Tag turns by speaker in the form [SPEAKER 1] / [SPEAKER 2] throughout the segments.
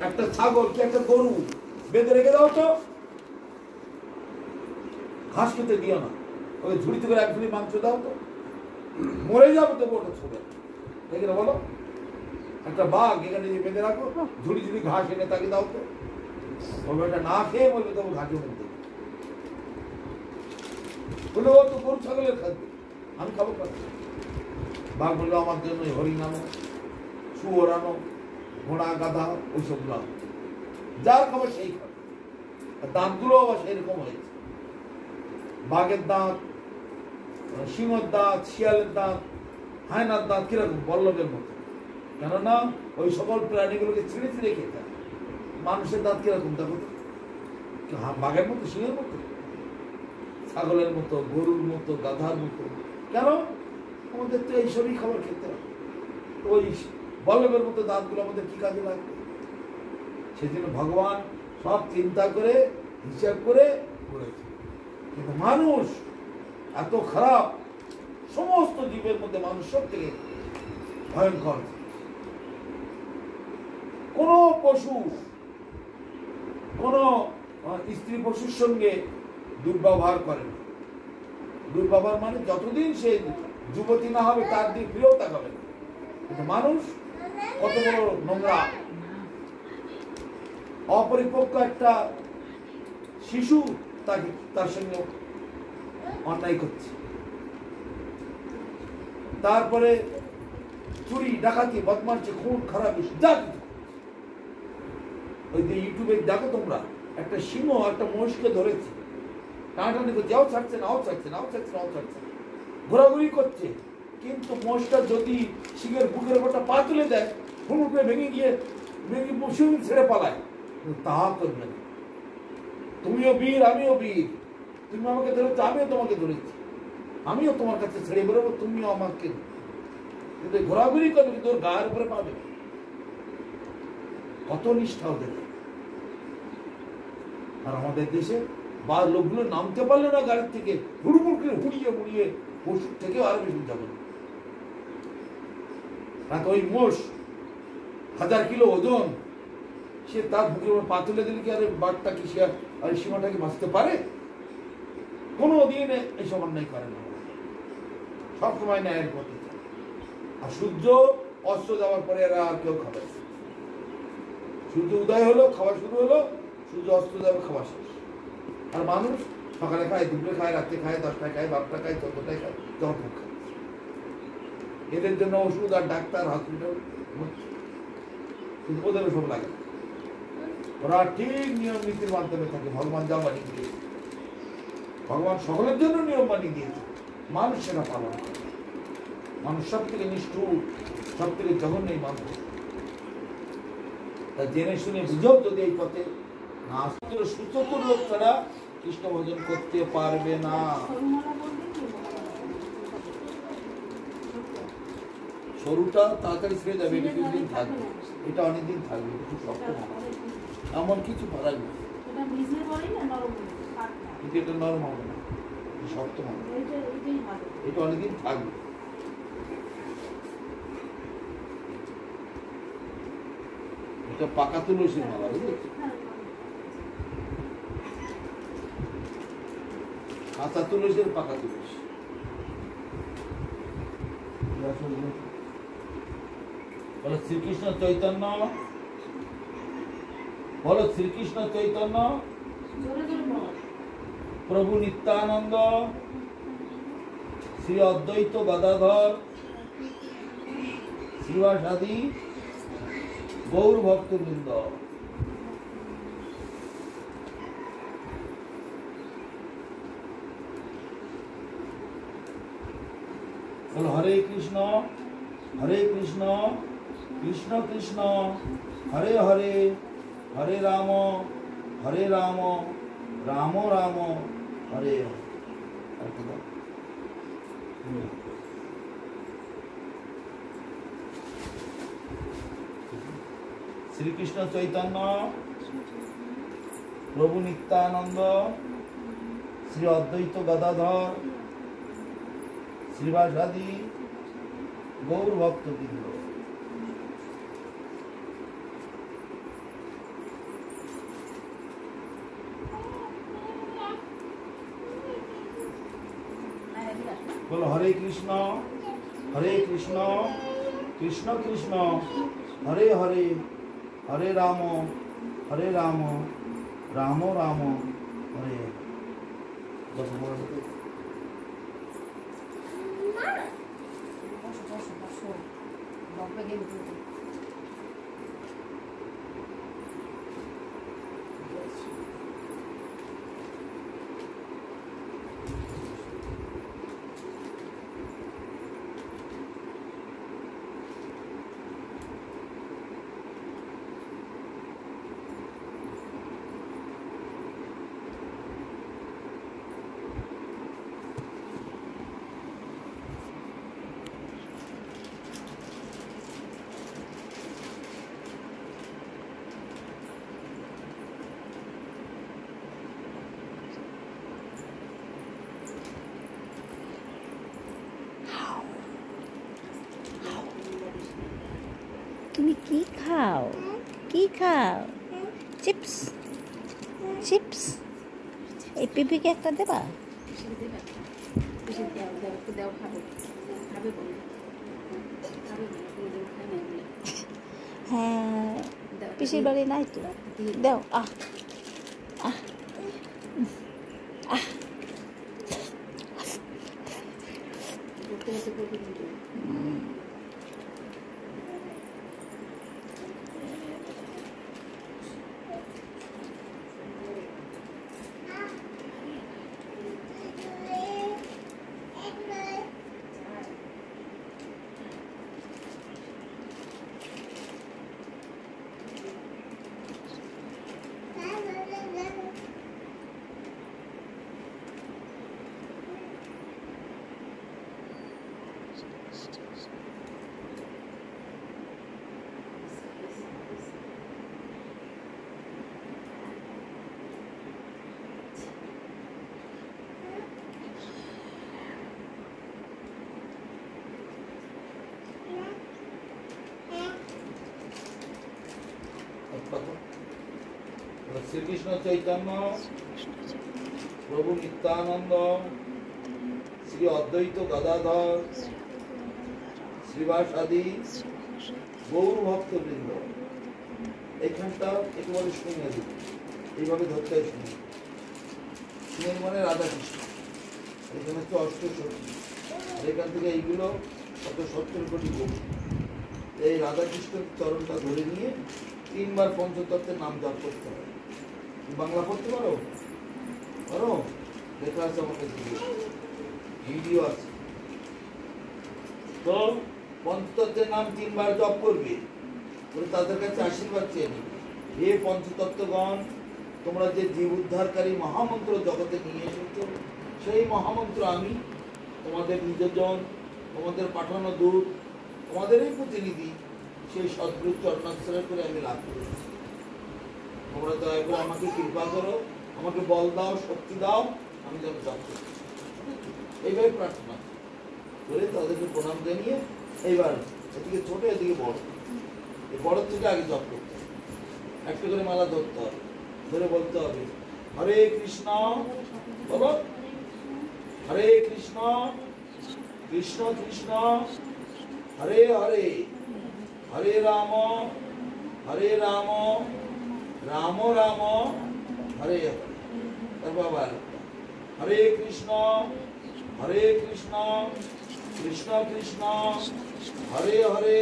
[SPEAKER 1] একটা ছাগল কি একটা গরু বেঁধে রেখে দাও তো, ঘাস খেতে দিও না, ওই ঝুড়িতে করে এক ঝুড়ি মাংস দাও তো, মরে যাবে তো ওটা ছোবে, দেখে না বলো? একটা বাঘ এখানে যে বেঁধে রাখো, ঝুড়ি ঝুড়ি ঘাস এনে তাকে দাও তো, বলবে এটা না খেয়ে বলবে তবু ঘাসের মধ্যে বলে ও তো গরু ছাগলের খাদ্য, আমি খাবো কেন? বাঘ বললো আমার জন্য হরিণ আনো, শুয়োর আনো, ঘোড়া গাধা ওইসব আনো, যার খাবার সেই খাবে। দাঁতগুলো আবার সেরকম হয়েছে, বাঘের দাঁত, সিংহের দাঁত, শিয়ালের দাঁত, হায়নার দাঁত কিরকম বল্লভের মতো, কেননা ওই সকল প্রাণীগুলোকে ছিঁড়ে ছিঁড়ে খেতে হয়। মানুষের দাঁত কিরকম দেখো তো, বাঘের মতো, সিংহের মতো, ছাগলের মতো, গরুর মতো, গাধার মতো, কেন? আমাদের তো এইসবই খাবার খেতে হয়। ওই বল্লভের মতো দাঁতগুলো আমাদের কি কাজে লাগবে? সেজন্য ভগবান সব চিন্তা করে হিসাব করে করেছে। কিন্তু মানুষ এত খারাপ, সমস্ত জীবের মধ্যে মানুষ সব থেকে ভয়ঙ্কর। কোন পশু কোন স্ত্রী পশুর সঙ্গে দুর্ব্যবহার করে না। দুর্ব্যবহার মানে যতদিন সে যুবতী না হবে তার দিক ফিরেও তাকাবে না। কিন্তু মানুষ কত বড় নোংরা, অপরিপক্ক একটা শিশু তার সঙ্গে অন্যায় করছে। তারপরে চুরি, ডাকাতি, বদমাশি, খুন খারাপি, যা কিছু। ওই যে ইউটিউবে দেখো তোমরা, একটা সিংহ একটা মহিষকে ধরেছে, টানাটানি করছে, আও ছাড়ছে না, আও ছাড়ছে না, আও ছাড়ছে না, আও ছাড়ছে না, ঘোরাঘুরি করছে। কিন্তু মহিষটা যদি সিংহের বুকের উপরটা পা তুলে দেয়, হুড় করে ভেঙে গিয়ে সিংহ ছেড়ে পালায়, তা করবে না। তুমিও বীর, আমিও বীর, তুমি আমাকে ধরেছো, আমিও তোমাকে ধরেছি, আমিও তোমার কাছে ছেড়ে বেরোবো, তুমিও আমাকে। কিন্তু ঘোরাঘুরি করবে, কিন্তু ওর গায়ের উপরে পাবে। কত নিষ্ঠা ওদের। আর আমাদের দেশে বা লোকগুলো নামতে পারলে না গাড়ির থেকে, হুড়মুড় করে হুড়িয়ে মুড়িয়ে পশুর থেকে আরো বেশি যাবে। ওই মোষ 1000 কিলো ওজন, সে তার বুকের উপর পা তুলে দিলে কি আরে বাঘটা কি সে আর সীমাটাকে বাঁচতে পারে? কোনো দিন এইসব অন্যায় করে না, সবসময় ন্যায়ের পথে। আর সূর্য অস্ত যাওয়ার পরে এরা আর কেউ খাবে। সূর্য উদয় হলো, খাওয়া শুরু হলো, সূর্য অস্ত যাবে, খাওয়া শেষ। আর মানুষ সকালে খায়, দুপুরে খায়, রাত্রে খায়, 10টায় খায়, 12টায় খায়, 14টায় খায়, যখন খায়। এদের জন্য ওষুধ আর ডাক্তার, হসপিটাল, কিন্তু ওদের সব লাগে। ওরা ঠিক নিয়ম নীতির মাধ্যমে থাকে। ভগবান যা বানিয়ে দিয়েছে, ভগবান সকলের জন্য নিয়ম বানিয়ে দিয়েছে, মানুষ সেটা পালন করে। মানুষ সব থেকে নিষ্ঠুর, সব থেকে জঘন্য এই মানুষ। তা জেনে শুনে বুঝেও যদি এই পথে না আসতে, সুচতুর লোক ছাড়া কৃষ্ণ ভজন করতে পারবে না। সরুটা তাড়াতাড়ি ছেড়ে যাবে, এটা কিছুদিন থাকবে, এটা অনেকদিন থাকবে, এটা খুব শক্ত হবে, এমন কিছু করার নেই। কিন্তু এটা নরম হবে না, শক্ত হবে, এটা অনেকদিন থাকবে। এটা পাকা তুলসীর মালা, বুঝেছি? কাঁচা তুলসীর পাকা তুলসী। বলো শ্রীকৃষ্ণ চৈতন্য, বলো শ্রীকৃষ্ণ চৈতন্য প্রভু নিত্যানন্দ শ্রী অদ্বৈত গদাধর শ্রীবাসাদি গৌর ভক্তবৃন্দ। বলো হরে কৃষ্ণ কৃষ্ণ কৃষ্ণ হরে হরে, হরে রাম রাম রাম হরে হরে। শ্রীকৃষ্ণ চৈতন্য প্রভু নিত্যানন্দ শ্রী অদ্বৈত গদাধর শ্রীবাসাদি গৌর ভক্তবৃন্দ। बोलो हरे कृष्ण कृष्ण कृष्ण हरे हरे हरे राम राम राम हरे हरे। बस बोलो
[SPEAKER 2] তুমি কি খাও? কি খাও? Chips chips. এই পিপিকে একটা দেবা? হ্যাঁ, পিসির বাড়ি নাই তো, দাও। আহ আহ আহ
[SPEAKER 1] श्री कृष्ण चैतन्य प्रभु नित्यानंद श्री अद्वैत गदाधर श्रीवासादि गौर भक्तवृंद एखानटा एकेबारे शुने दिल এইভাবে ধরতে হয়। শুনে মানে রাধা কৃষ্ণ, এখানে হচ্ছে অষ্টসখী, আর এখান থেকে এইগুলো 170 কোটি গোপী। এই রাধা কৃষ্ণের চরণটা ধরে নিয়ে 3 বার পঞ্চতত্ত্বের নাম জপ করতে হয়। বাংলা পড়তে পারো? পারো? দেখা আছে আমাকে ভিডিও আছে। তো পঞ্চতত্ত্বের নাম 3 বার জপ করবে, তাদের কাছে আশীর্বাদ চেয়ে নিবে। হে পঞ্চতত্ত্বগণ, তোমরা যে জীব উদ্ধারকারী মহামন্ত্র জগতে নিয়ে এসেছ, সেই মহামন্ত্র আমি তোমাদের নিজজন, তোমাদের পাঠানো দূত, তোমাদেরই প্রতিনিধি, সেই সদ্গুরু চরণাশ্রয় করে আমি লাভ করেছি। তোমরা দয়া করে আমাকে কৃপা করো, আমাকে বল দাও, শক্তি দাও, আমি যেন জপ করতে। এইভাবে প্রার্থনা করে তাদেরকে প্রণাম জানিয়ে এইবার এদিকে ছোট এদিকে বড়, বড় থেকে আগে জপ করতে হবে। একটা করে মালা ধরতে হবে, ধরে বলতে হবে হরে কৃষ্ণ, বলো হরে কৃষ্ণ কৃষ্ণ কৃষ্ণ হরে হরে হরে রাম রাম রাম হরে হরে। তারপর আবার হরে কৃষ্ণ কৃষ্ণ কৃষ্ণ হরে হরে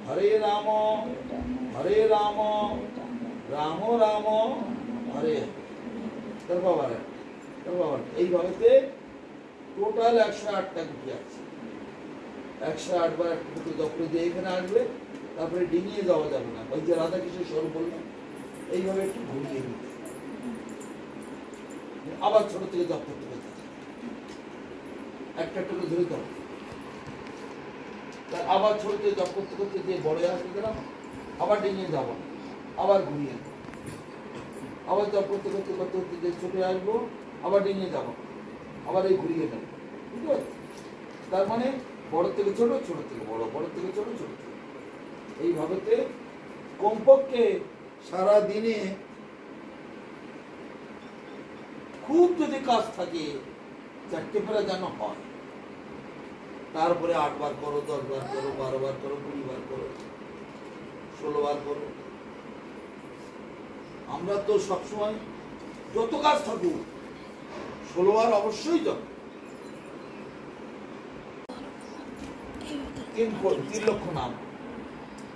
[SPEAKER 1] হরে রাম রাম রাম হরে হরে। তারপর আবার এইভাবে টোটাল 108টা গুটি আছে। 108 বার একটা গুটি জপ করে দিয়ে এখানে আসবে, তারপরে ডিঙিয়ে যাওয়া যাবে না। ওই যে রাধা কৃষ্ণের স্বরূপ বললাম, এইভাবে একটু ঘুরিয়ে নিতে, আবার ছোট থেকে জপ করতে হবে। একটা করে ধরে দাও, আবার ছোট থেকে জপ করতে করতে যে বড় আসতে গেলাম, আবার ডিঙিয়ে যাবো, আবার ঘুরিয়ে আবার জপ করতে করতে করতে করতে যে ছোটে আসবো, আবার ডিঙিয়ে যাবো, আবার এই ঘুরিয়ে নেব। বুঝতে পারছি? তার মানে বড় থেকে ছোট, ছোট থেকে বড়, বড় থেকে ছোট, ছোট থেকে এইভাবেতে কমপক্ষে সারা দিনে খুব যদি কাজ থাকে 4টে ফেরা যেন হয়। তারপরে 8 বার করো, 10 বার করো, 12 বার করো, 20 বার করো, 16 বার করো। আমরা তো সবসময় যত কাজ থাকুক 16 বার অবশ্যই জপ। 3 লক্ষ নাম,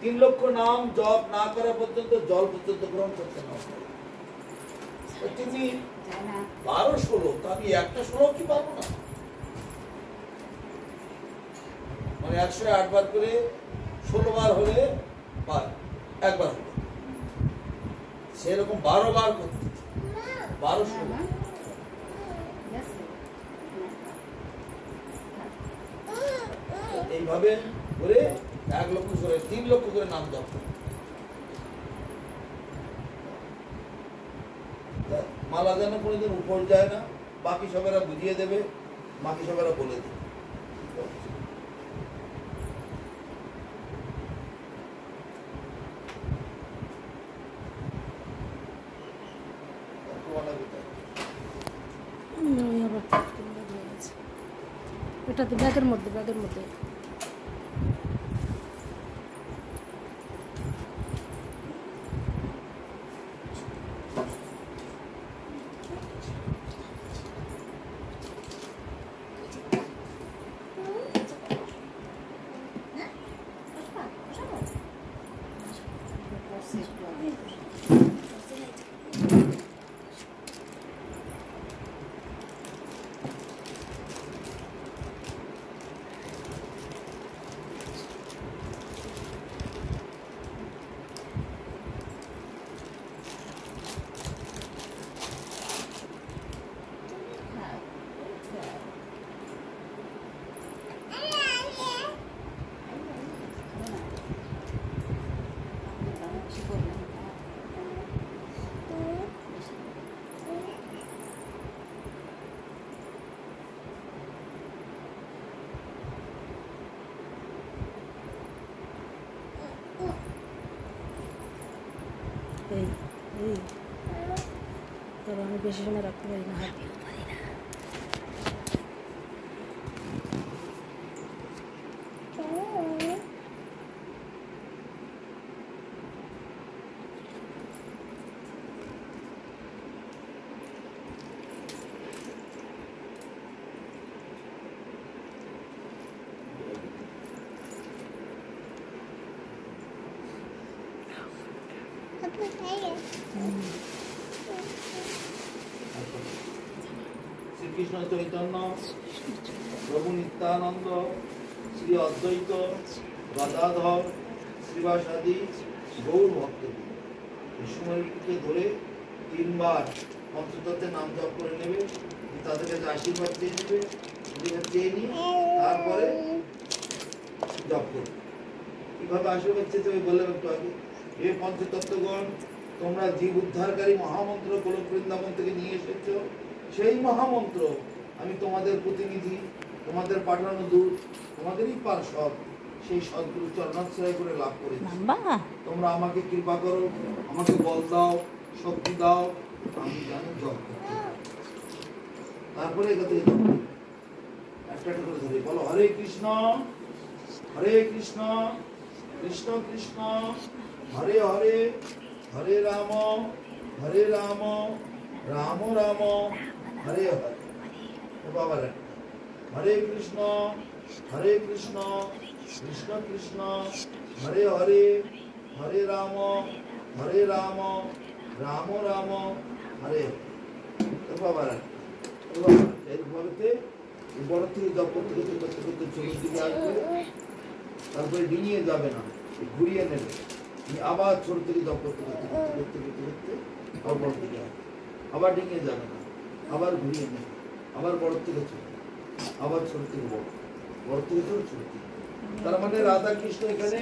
[SPEAKER 1] 3 লক্ষ নাম জপ না করা পর্যন্ত জল পর্যন্ত গ্রহণ করতে না। তুমি 12 16, তো আমি একটা 16 কি পারবো না? মানে 108 বার করে 16 বার হলে একবার হলো, সেরকম 12 বার করতে, 12 16 এইভাবে করে 1 লক্ষ করে 3 লক্ষ করে নাম জপ। মালা যেন কোনোদিন উপর যায় না, বাকি সবেরা বুঝিয়ে দেবে, বাকি সবেরা বলে দেবে।
[SPEAKER 2] এটা তো ব্যাগের মধ্যে, ব্যাগের মধ্যে। আমি বেশি সময় রাখতে পারি না হাতে।
[SPEAKER 1] শ্রীকৃষ্ণ চৈতন্য প্রভু নিত্যানন্দ শ্রী অদ্বৈত গদাধর শ্রীবাসাদি গৌর ভক্ত এই সময়টিকে ধরে 3 বার পঞ্চতত্ত্বের নাম জপ করে নেবে, তাদের কাছে আশীর্বাদ চেয়ে নেবে, চেয়ে নিয়ে তারপরে জপ করবে। কিভাবে আশীর্বাদ চেয়েছে আমি বললাম একটু আগে। হে পঞ্চতত্ত্বগণ, তোমরা জীব উদ্ধারকারী মহামন্ত্র গোলক বৃন্দাবন থেকে নিয়ে এসেছো, সেই মহামন্ত্র আমি তোমাদের প্রতিনিধি, তোমাদের পাঠানো দূত, তোমাদেরই পার্ষদ, সেই সদ্গুরু চরণাশ্রয় করে লাভ করেছি। তোমরা আমাকে কৃপা করো, আমাকে বল দাও, শক্তি দাও, আমি যেন জপ করতে। তারপরে একটা একটা করে ধরে বলো, হরে কৃষ্ণ কৃষ্ণ কৃষ্ণ হরে হরে, হরে রাম রাম রাম হরে হরে। বাবা হরে কৃষ্ণ কৃষ্ণ কৃষ্ণ হরে হরে, হরে রাম রাম রাম হরে। বাবা এইভাবে বড় থেকে জপ করতে করতে করতে করতে চোখের দিকে আসবে, তারপরে ডিঙিয়ে যাবে না, ঘুরিয়ে নেবে, আবার ছোট থেকে জপ করতে করতে করতে করতে করতে আবার বড় থেকে আবার ডিঙিয়ে যাবে না, আবার ঘুরিয়ে নেবে, আবার বড় থেকে ছোট, আবার ছোট থেকে বড়, বড় থেকে ছোট, ছোট থেকে। তার মানে রাধা কৃষ্ণ এখানে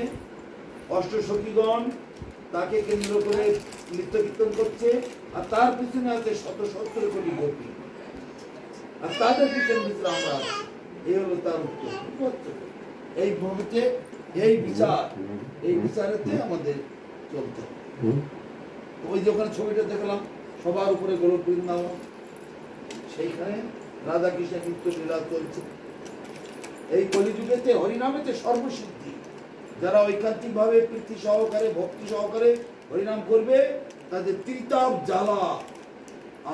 [SPEAKER 1] অষ্টসখীগণ তাকে কেন্দ্র করে নৃত্য কীর্তন করছে, আর তার পিছনে আছে 170 কোটি গোপী, আর তাদের পিছনে পিছনে আমরা আছি। এই হলো তার উত্তর। এই ভূমিতে এই বিচারেতে আমাদের চলতে হবে। ওই যে ওখানে ছবিটা দেখলাম সবার উপরে গোলক বৃন্দাবন, সেইখানে রাধা কৃষ্ণের নৃত্য লীলা চলছে। এই কলিযুগেতে হরিনামেতে সর্বসিদ্ধি। যারা ঐকান্তিক ভাবে প্রীতি সহকারে ভক্তি সহকারে হরিনাম করবে তাদের ত্রিতাপ জ্বালা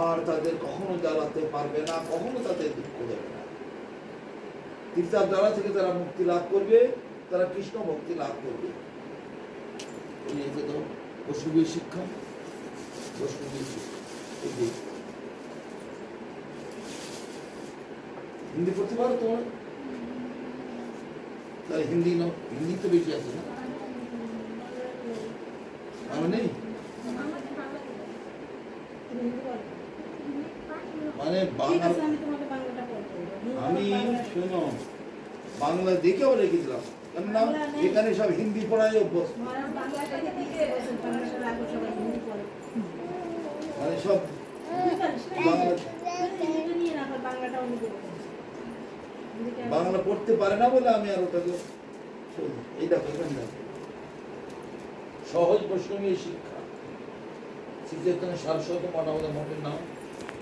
[SPEAKER 1] আর তাদের কখনো জ্বালাতে পারবে না, কখনো তাদের দুঃখ দেবে না। ত্রিতাপ জ্বালা থেকে তারা মুক্তি লাভ করবে, তারা কৃষ্ণ ভক্তি লাভ করবে। বৈষ্ণবীয় শিক্ষা, বৈষ্ণবীয় শিক্ষা। হিন্দি পড়তে পারো তোমার? তাহলে হিন্দি নাও, হিন্দি তো বেশি আছে না? আমার নেই মানে বাংলা, আমি শোনো বাংলা দেখেও রেখেছিলাম, কেননা এখানে সব হিন্দি পড়ায় অভ্যস্ত, মানে সব বাংলা পড়তে পারে না বলে আমি আর ওটাকে এই দেখো এখানে সহজ বৈষ্ণবীয় শিক্ষা শ্রী চৈতন্য সারস্বত মঠ আমাদের মঠের নাম।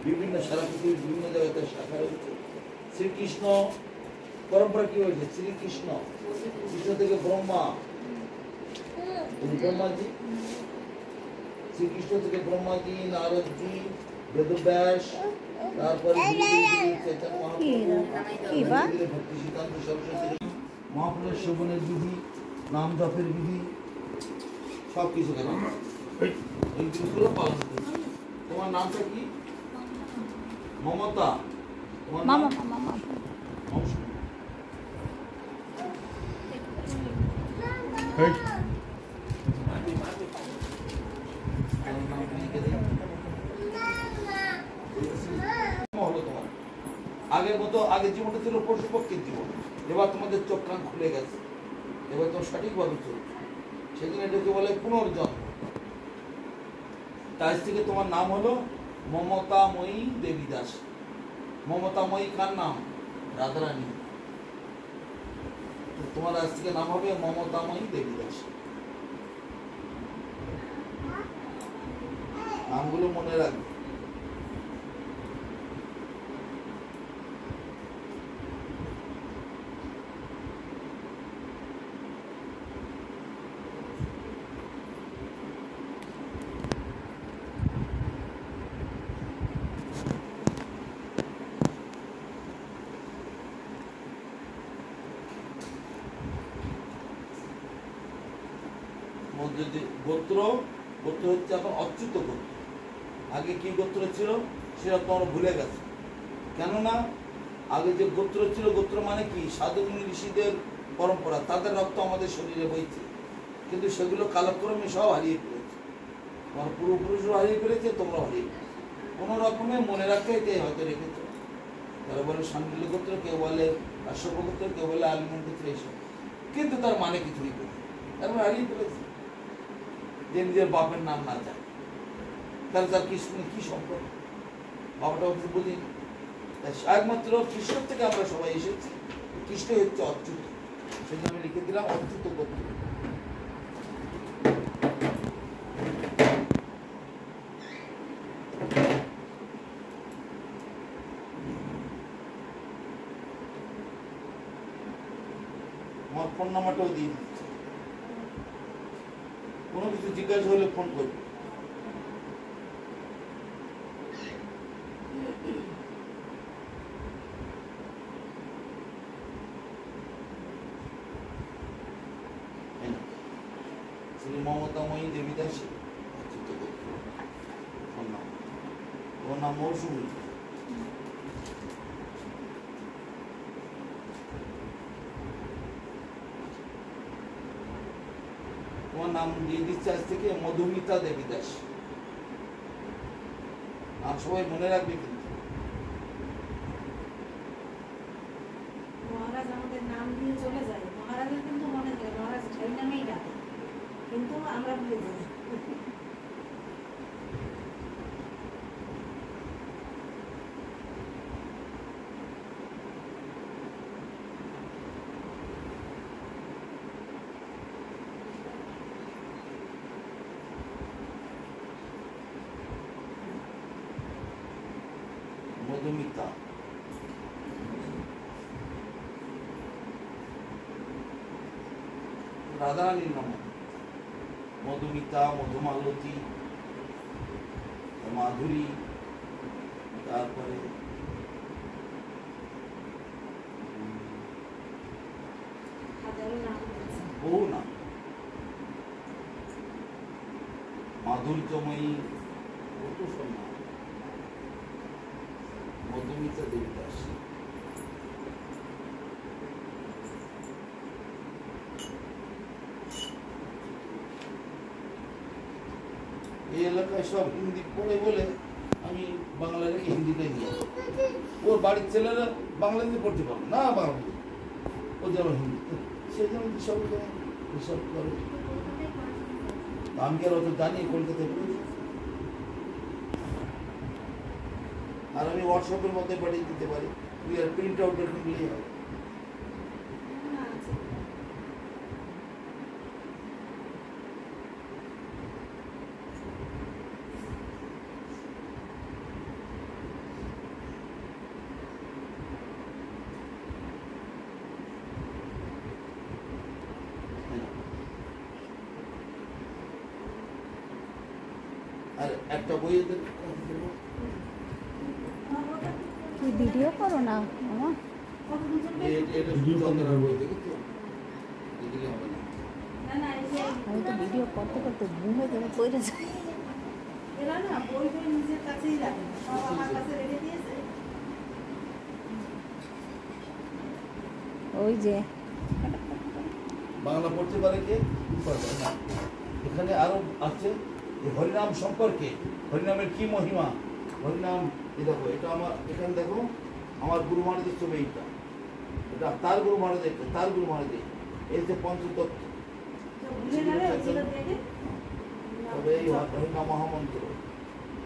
[SPEAKER 1] বিভিন্ন সারা পৃথিবীর বিভিন্ন জায়গাতে শাখা রয়েছে। শ্রীকৃষ্ণ পরম্পরা কি হয়েছে? শ্রীকৃষ্ণ, কৃষ্ণ থেকে ব্রহ্মা, ব্রহ্মাজি, শ্রীকৃষ্ণ থেকে ব্রহ্মাজি, নারদজি, বেদব্যাস, তারপরে চৈতন্য মহাপ্রভু, ভক্তি সিদ্ধান্ত সরস্বতী, মহাপ্রভুর সেবনের বিধি, নাম জপের বিধি, সব কিছু কেন এই জিনিসগুলো পালন করছে। তোমার নামটা কি? মমতা। তোমার নাম? আগের মতো আগের জীবনটা ছিল পশু পক্ষীর জীবন, এবার তোমাদের চোখ কান খুলে গেছে, এবার তোমার সঠিকভাবে চলছে। সেদিন এটাকে বলে পুনর্জন্ম। তাই থেকে তোমার নাম হলো মমতাময়ী দেবী দাস। মমতাময়ী কার নাম? রাধারানী। তোমার আজ থেকে নাম হবে মমতাময়ী দেবী দাস। নামগুলো মনে রাখবে। গোত্র, গোত্র হচ্ছে এখন অচ্যুত গোত্র। আগে কি গোত্র ছিল সেটা তোমরা ভুলে গেছে। কেননা আগে যে গোত্র ছিল, গোত্র মানে কি? সাধু মুনি ঋষিদের পরম্পরা, তাদের রক্ত আমাদের শরীরে বইছে, কিন্তু সেগুলো কালক্রমে সব হারিয়ে ফেলেছে। তোমার পূর্বপুরুষরা হারিয়ে ফেলেছে, তোমরা হারিয়ে ফেলেছে। কোনো রকমে মনে রাখতে এটাই হয়তো রেখেছ। তারা বলে শান্ডিল্য গোত্র, কেউ বলে কাশ্যপ গোত্র, কেউ বলে আলিমন গোত্র, এইসব, কিন্তু তার মানে কিছুই করে তারপর হারিয়ে ফেলেছে। যে নিজের বাপের নাম না যায়, তাহলে তার কৃষ্ণ কি সম্পর্ক? বাবাটা অত বুঝিনি। একমাত্র কৃষ্ণ থেকে আমরা সবাই এসেছি, কৃষ্ণ হচ্ছে অচ্যুত। সেজন্য আমি লিখে দিলাম অচ্যুত গোত্র। আমার ফোন নাম্বারটাও দিয়ে দিচ্ছি, কোনো কিছু জিজ্ঞাসা হলে ফোন করবে। শ্রী মমতাময়ী দেবী দাসী, ওর নাম মৌসুমী। তোমার নাম দিয়ে দিচ্ছে আজ থেকে মধুমিতা দেবী দাস। নাম সবাই মনে রাখবে কিন্তু।
[SPEAKER 3] মহারাজ আমাদের নাম দিয়ে চলে যায়, মহারাজের কিন্তু মনে থাকে, মহারাজ সেই নামেই ডাকে, কিন্তু আমরা ভুলে যাই।
[SPEAKER 1] মধুমিতা, রাধারানীর নাম মধুমিতা, মধুমালতী, মাধুরী, তারপরে
[SPEAKER 3] হাজারো নাম আছে।
[SPEAKER 1] বহু নাম, মাধুর্যময়ী, কত সব নাম, মধুমিতা দেবদাস। এই এলাকায় সব হিন্দি পড়ে বলে আমি বাংলা রেখে হিন্দিতে নিয়ে আসি। ওর বাড়ির ছেলেরা বাংলাতে পড়তে পারবে না, বাংলা ও যেন হিন্দি, সে যেন সব এসব করে। আমি আর অত জানি কলকাতায় পড়েছি, আর আমি হোয়াটসঅ্যাপের মধ্যে পাঠিয়ে দিতে পারি, তুই আর প্রিন্ট আউট করে নিয়ে হবে।
[SPEAKER 3] না, আছে।
[SPEAKER 1] আর একটা বইয়ে
[SPEAKER 2] কি ভিডিও করো না মামা?
[SPEAKER 3] কতদিন চলবে?
[SPEAKER 1] এটা শুধু চন্দ্রার বই দেখি তো, এদিকে হবে না।
[SPEAKER 3] না, না, এই যে
[SPEAKER 2] আমি তো ভিডিও করতে করতে ঘুমে ঘুমে পড়ে যাই।
[SPEAKER 3] এরা না বই বই নিজের কাছেই রাখে, সব আমার কাছে রেখে দিয়েছে।
[SPEAKER 2] ওই যে
[SPEAKER 1] বাংলা পড়তে পারে কে? পারবে না। এখানে আরো আছে যে হরিনাম সম্পর্কে, হরিনামের কি মহিমা, হরিনাম। এই দেখো, এটা আমার এখানে দেখো, আমার গুরু মহারাজের ছবি এইটা, এটা তার গুরু মহারাজ, একটা তার গুরু মহারাজ, এই যে পঞ্চতত্ত্ব।
[SPEAKER 3] তো ভুলে গেলে ওগুলো দেখে
[SPEAKER 1] তবে এই হরিনাম মহামন্ত্র,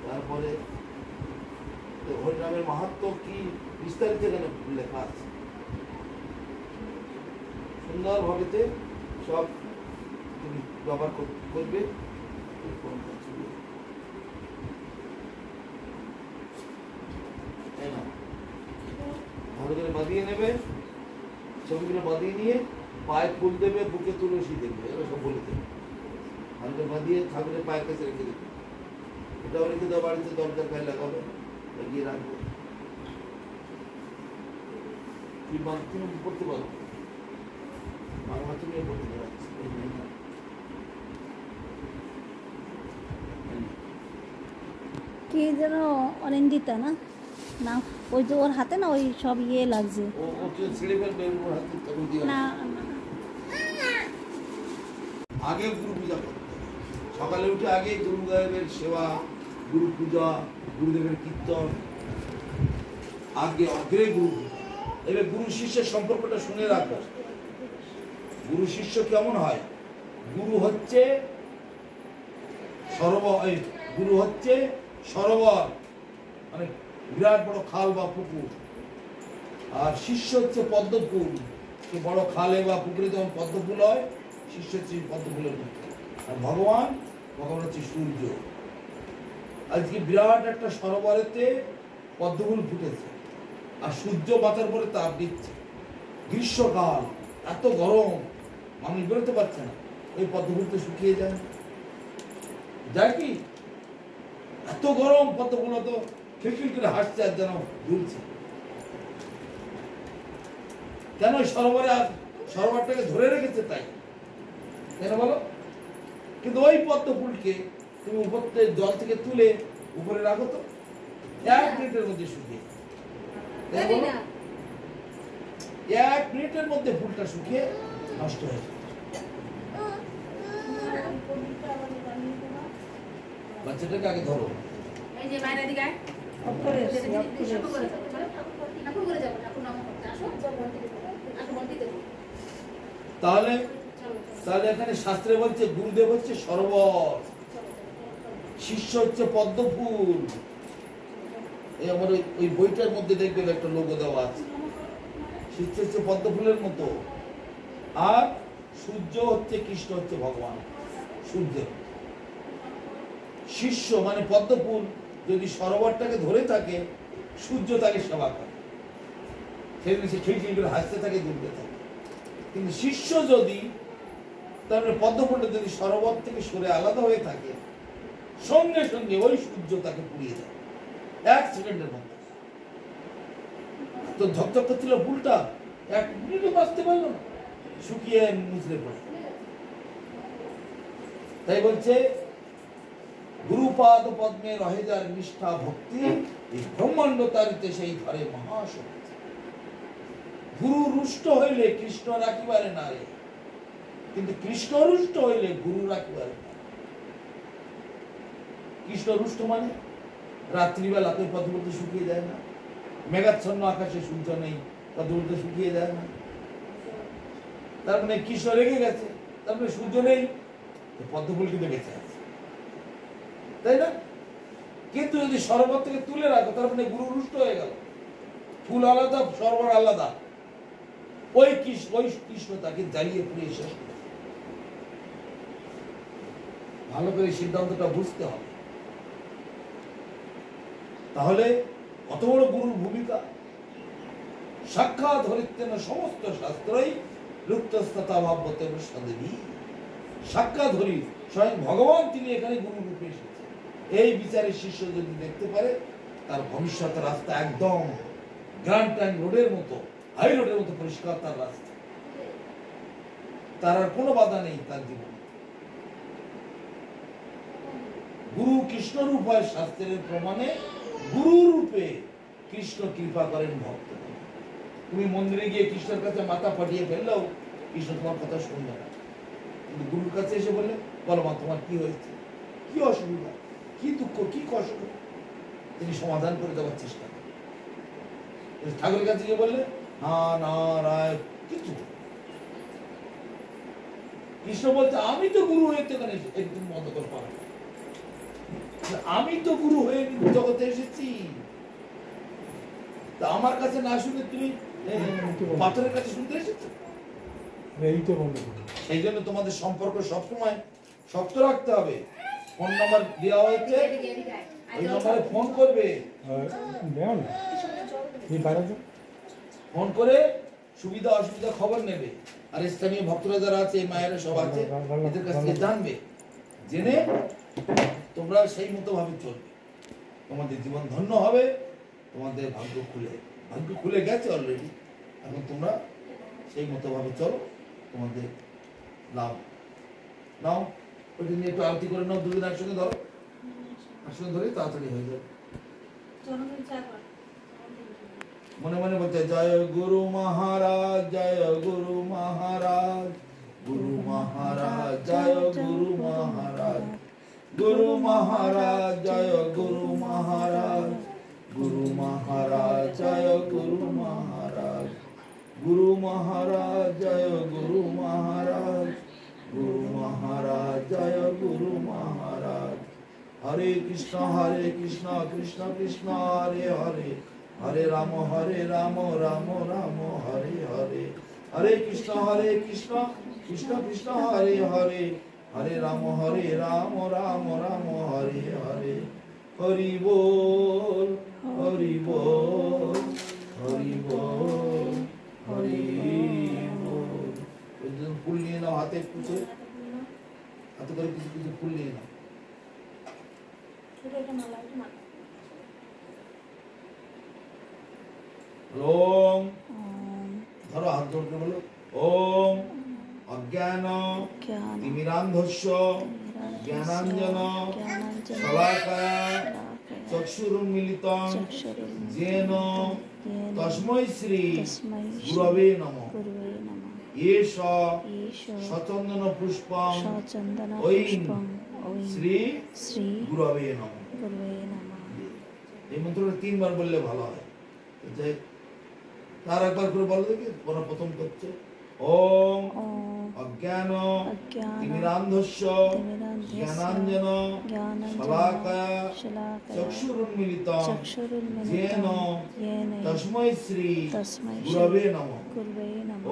[SPEAKER 1] তারপরে হরিনামের মাহাত্ম্য কি বিস্তারিত এখানে লেখা আছে সুন্দরভাবে, সব তুমি ব্যবহার করবে। এই নাও, ভালো করে বাঁধিয়ে নেবে, ছবিগুলো বাঁধিয়ে নিয়ে পায়ে ফুল দেবে, বুকে তুলসী দেবে, এগুলো সব বলে দেবে। ভালো করে বাঁধিয়ে ঠাকুরের পায়ের কাছে রেখে দেবে। এটাও রেখে দেওয়া, বাড়িতে দরজার গায়ে লাগাবে, লাগিয়ে রাখবে। তুমি পড়তে পারো, বাংলা তুমি পড়তে পারো।
[SPEAKER 2] কি যেন অনিন্দিতা না না, ওই যে ওর হাতে না ওই সব ইয়ে লাগছে
[SPEAKER 1] ওকে ছেড়ে ফেলবে, ওর হাতে তখন দিয়ে
[SPEAKER 2] না।
[SPEAKER 1] আগে গুরু পূজা করতে হবে। সকালে উঠে আগে গুরুদেবের সেবা, গুরু পূজা, গুরুদেবের কীর্তন, আগে অগ্রে গুরু পূজা। এবার গুরু শিষ্যের সম্পর্কটা শুনে রাখো। গুরু শিষ্য কেমন হয়? গুরু হচ্ছে সরোবর, মানে বিরাট বড় খাল বা পুকুর, আর শিষ্য হচ্ছে পদ্মফুল। বড় খালে বা পুকুরে যেমন পদ্মফুল হয়, শিষ্য হচ্ছে পদ্মফুলের মতো। আর ভগবান হচ্ছে সূর্য। আজকে বিরাট একটা সরোবরেতে পদ্মফুল ফুটেছে, আর সূর্য মাথার পরে তাপ দিচ্ছে। গ্রীষ্মকাল, এত গরম, মানুষ বেরোতে পারছে না, ওই পদ্মফুল তো শুকিয়ে যায় কি? এত গরম, পদ্মফুল তো খিলখিল করে হাসছে আর যেন ঝুলছে। কেন? সরোবরটাকে ধরে রেখেছে তাই, কেন বলো? কিন্তু ওই পদ্মফুলকে তুমি উপর থেকে, জল থেকে তুলে উপরে রাখো তো, 1 মিনিটের মধ্যে শুকিয়ে, 1 মিনিটের মধ্যে ফুলটা শুকিয়ে নষ্ট হয়ে যায়। বাচ্চাটাকে আগে ধরো,
[SPEAKER 4] এই যে বাইরে দিকে
[SPEAKER 3] অক্ষরে
[SPEAKER 4] ঠাকুর করে যাবো, ঠাকুর করে যাবো, ঠাকুর নাম করতে আসো, আসো বলতে দেবো।
[SPEAKER 1] তাহলে এখানে শাস্ত্রে বলছে গুরুদেব হচ্ছে সরোবর, শিষ্য হচ্ছে পদ্মফুল। এই আমার ওই বইটার মধ্যে দেখবে একটা লোগো দেওয়া আছে, শিষ্য হচ্ছে পদ্মফুলের মতো, আর সূর্য হচ্ছে কৃষ্ণ, হচ্ছে ভগবান সূর্য। শিষ্য মানে পদ্মফুল যদি সরোবরটাকে ধরে থাকে, সূর্য তাকে সেবা করে, সেদিন সে খিলখিল করে হাসতে থাকে, দুলতে থাকে। কিন্তু শিষ্য যদি তারপরে পদ্মকুণ্ড যদি সরোবর থেকে সরে আলাদা হয়ে থাকে, সঙ্গে সঙ্গে ওই সূর্য তাকে পুড়িয়ে দেয় 1 সেকেন্ডের মধ্যে। তো ধকধক করছিল ফুলটা, 1 মিনিটও বাঁচতে পারলো না, শুকিয়ে মুচড়ে পড়ে। তাই বলছে গুরুপাদ পদ্মে রহে যার নিষ্ঠা ভক্তি, এই ব্রহ্মাণ্ড তারিতে সেই ধরে মহাশক্তি। গুরু রুষ্ট হইলে কৃষ্ণ রাখিবারে না রে, কিন্তু কৃষ্ণ রুষ্ট হইলে গুরু রাখিবারে না। কৃষ্ণ রুষ্ট মানে রাত্রিবেলাতে পদ্মপতি শুকিয়ে যায় না, মেঘাচ্ছন্ন আকাশে সূর্য নেই, পদ্মপতি শুকিয়ে যায় না। তার মানে কৃষ্ণ রেগে গেছে, তার মানে সূর্য নেই, পদ্মফুল কিন্তু বেঁচে আছে, তাই না? কিন্তু যদি সরোবর থেকে তুলে রাখো, তার মানে গুরু রুষ্ট হয়ে গেল। ফুল আলাদা, সরোবর আলাদা, ওই কৃষ্ণ তাকে জ্বালিয়ে পুড়িয়ে শেষ করে। ভালো করে সিদ্ধান্তটা বুঝতে হবে। তাহলে কত বড় গুরুর ভূমিকা। সাক্ষাৎ হরিতেন সমস্ত শাস্ত্রই লুপ্তস্ততা ভাবতে সদেবী। সাক্ষাৎ হরি স্বয়ং ভগবান, তিনি এখানে গুরু রূপে এসেছেন। এই বিচারের শিষ্য যদি দেখতে পারে, তার ভবিষ্যতের রাস্তা একদম গ্র্যান্ড ট্যাঙ্ক রোডের মতো, হাই রোডের মতো পরিষ্কার তার রাস্তা, তার আর কোনো বাধা নেই তার জীবনে। গুরু কৃষ্ণ রূপ হয় শাস্ত্রের প্রমাণে, গুরু রূপে কৃষ্ণ কৃপা করেন ভক্ত। তুমি মন্দিরে গিয়ে কৃষ্ণের কাছে মাথা পাঠিয়ে ফেললেও কৃষ্ণ তোমার কথা শুনবে না, কিন্তু গুরুর কাছে এসে বললে, বলো মা তোমার কি হয়েছে, কি অসুবিধা, কি দুঃখ, কি কষ্ট, তিনি সমাধান করে দেওয়ার চেষ্টা করেন। ঠাকুরের কাছে গিয়ে বললে না না রায় কিছু, কৃষ্ণ বলছে আমি তো গুরু হয়ে এখানে একদম মত করে পাবো, আমি তো গুরু হয়ে জগতে এসেছি, তা আমার কাছে না শুনে তুমি পাথরের কাছে শুনতে এসেছো। সেই জন্য তোমাদের সম্পর্ক সবসময় শক্ত রাখতে হবে। ফোন নাম্বার দেওয়া হয়েছে, ওই নম্বরে ফোন করবে, ফোন করে সুবিধা অসুবিধা খবর নেবে। আর স্থানীয় ভক্তরা যারা আছে, এই মায়েরা সব আছে, এদের কাছ থেকে জানবে, জেনে তোমরা সেই মতো ভাবে চলবে, তোমাদের জীবন ধন্য হবে, তোমাদের ভাগ্য খুলে গেছে অলরেডি, এখন তোমরা সেই মতো ভাবে চলো, তোমাদের লাভ। নাও ওইটা নিয়ে একটু আরতি করে নাও, দুদিন একসঙ্গে ধরো, একসঙ্গে ধরে তাড়াতাড়ি হয়ে যাবে। মনে মনে বলতে জয় গুরু মহারাজ, জয় গুরু মহারাজ, গুরু মহারাজ জয় গুরু মহারাজ, গুরু মহারাজ জয় গুরু মহারাজ, গুরু মহারাজ জয় গুরু মহারাজ, গুরু মহারাজ জয় গুরু মহারাজ, গুরু মহারাজ জয় গুরু মহারাজ। হরে কৃষ্ণ কৃষ্ণ কৃষ্ণ হরে হরে, হরে রাম রাম রাম হরে হরে, হরে কৃষ্ণ কৃষ্ণ কৃষ্ণ হরে হরে, হরে রাম রাম রাম হরে হরে। হরি বল হরি বল হরি বল হরি বল। ফুল নিয়ে নাও, হাতে করে কিছু কিছু ফুল নিয়ে নাও। ওম, ধরো হাত ধরতে বলো। ওম অজ্ঞান তিমিরান্ধস্য জ্ঞানাঞ্জন শলাকায়া চক্ষুরুন্মিলিতং যেন তস্मै শ্রী গুরবে নমঃ। এষ সচন্দন পুষ্পং ঐং শ্রী গুরবে নমঃ। এই মন্ত্রটা 3 বার বললে ভালো হয়। তার একবার করে বলো দেখি, কোন প্রথম করছে। ওম অজ্ঞান তিমিরান্ধস্য জ্ঞানাঞ্জন শলাকায়া চক্ষুরুন্মিলিতং যেন তস্मै শ্রী গুরবে নমঃ।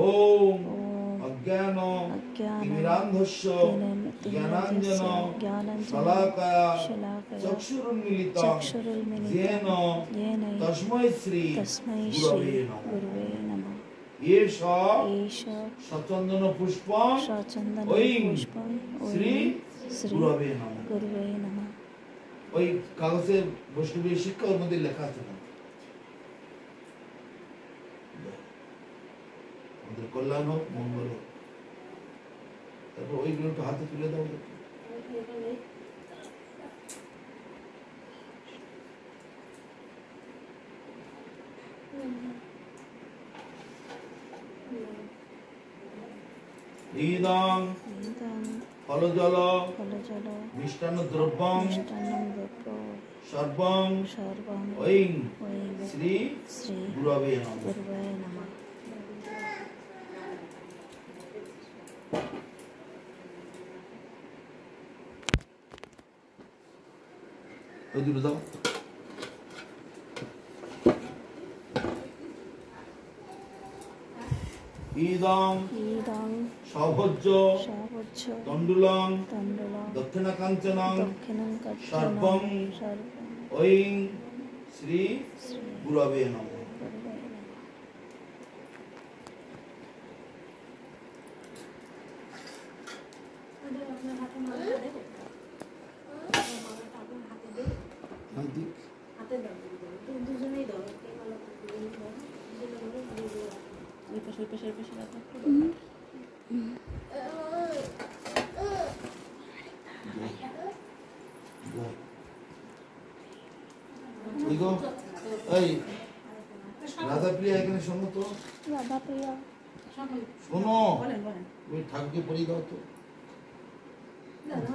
[SPEAKER 1] ওম অজ্ঞান তিমিরান্ধস্য জ্ঞানাঞ্জন শলাকায়া চক্ষুরুন্মিলিতং যেন তস্मै শ্রী গুরবে নমঃ। এষ সচন্দন পুষ্পং
[SPEAKER 2] সচন্দন
[SPEAKER 1] ঐং
[SPEAKER 2] পুষ্পং
[SPEAKER 1] শ্রী
[SPEAKER 2] শ্রী
[SPEAKER 1] গুরবে নমঃ।
[SPEAKER 2] গুরবে নমঃ।
[SPEAKER 1] ওই কাগজে বৈষ্ণবীয় শিক্ষা ওর মধ্যে লেখা আছে না? আমাদের কল্যাণ হোক, মঙ্গল হোক। তারপর ওইগুলো একটু হাতে তুলে দাও দেখি। ইদং
[SPEAKER 2] ইদং
[SPEAKER 1] ফলজল
[SPEAKER 2] ফলজল
[SPEAKER 1] মিষ্টান্ন দ্রব্যং
[SPEAKER 2] মিষ্টান্নং দ্রব্য
[SPEAKER 1] সর্বং
[SPEAKER 2] সর্বং
[SPEAKER 1] ঐং
[SPEAKER 2] ঐং
[SPEAKER 1] শ্রী
[SPEAKER 2] শ্রী
[SPEAKER 1] গুরবে নমঃ।
[SPEAKER 2] গুরবে নমঃ।
[SPEAKER 1] ওই দুটো দাও। ইদং
[SPEAKER 2] ইদং
[SPEAKER 1] সভজ্য
[SPEAKER 2] সহজ্য
[SPEAKER 1] তণ্ডুলং
[SPEAKER 2] তণ্ডুলং
[SPEAKER 1] দক্ষিণ কাঞ্চনং
[SPEAKER 2] দক্ষিণং
[SPEAKER 1] সর্বং
[SPEAKER 2] কাঞ্চনং সর্বং
[SPEAKER 1] ঐং শ্রী
[SPEAKER 2] শ্রী
[SPEAKER 1] গুরবে নমঃ।
[SPEAKER 2] গুরবে নমঃ।
[SPEAKER 3] আপনার হাতে মালাটা দেবো, মালাটা আপনার হাতে দেবো,
[SPEAKER 1] হ্যাঁ, দিক।
[SPEAKER 3] হাতে দাও, দুজনেই দাও, এই মালাটা দুজনেই দাও, দুজনে ধরো, দুজনে রাখো।
[SPEAKER 4] ওই পাশে রাখো।
[SPEAKER 1] এই গো, এই রাধা প্রিয়া এখানে শোনো তো,
[SPEAKER 2] রাধা প্রিয়া
[SPEAKER 1] শোনো।
[SPEAKER 4] বলেন বলেন।
[SPEAKER 1] ওই ঠাকুরকে পরিয়ে দাও তো।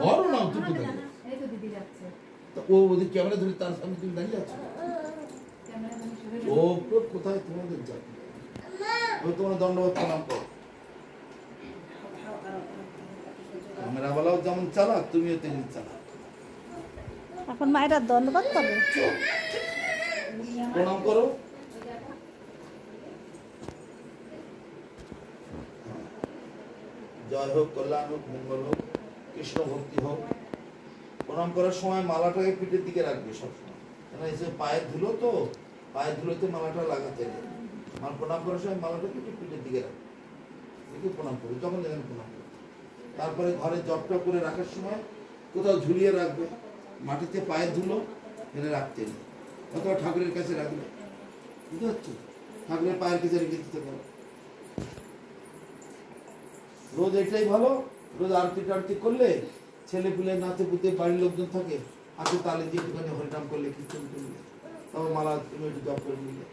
[SPEAKER 1] ধরো না, তুমি কোথায়?
[SPEAKER 4] এই তো দিদি যাচ্ছে।
[SPEAKER 1] তা ও ওদের ক্যামেরা ধরে তার সামনে তুমি দাঁড়িয়ে আছো।
[SPEAKER 4] ক্যামেরা মানে সরে
[SPEAKER 1] ও কোথায় তোমাদের জাতি? ও তোমার দণ্ডবত প্রণাম করো। ক্যামেরাওয়ালাও যেমন চালাক, তুমিও তেমনি চালাক।
[SPEAKER 2] এখন মায়েরা ধন্যবাদ করবে।
[SPEAKER 1] প্রণাম করো। জয় হোক, কল্যাণ হোক, মঙ্গল হোক, কৃষ্ণ ভক্তি হোক। প্রণাম করার সময় মালাটাকে পিঠের দিকে রাখবে সবসময়, কেন এসে পায়ের ধুলো তো, পায়ের ধুলোতে মালাটা লাগাতে নেই। মাল প্রণাম করার সময় মালাটাকে একটু পিঠের দিকে রাখবে, দেখে প্রণাম করবে যখন যেখানে প্রণাম করবে। তারপরে ঘরে জপটা করে রাখার সময় কোথাও ঝুলিয়ে রাখবে, মাটিতে পায়ের ধুলো এনে রাখতে নেই, অথবা ঠাকুরের কাছে রাখবে। বুঝতে পারছো? ঠাকুরের পায়ের কাছে রেখে দিতে পারো। রোজ এটাই ভালো। রোজ আরতি টারতি করলে ছেলে পুলে নাচে পুতে বাড়ির লোকজন থাকে, হাতে তালে দিয়ে একটুখানি হরিনাম করলে, কীর্তন করলে, তারপর মালা তুমি একটু জপ করে নিলে,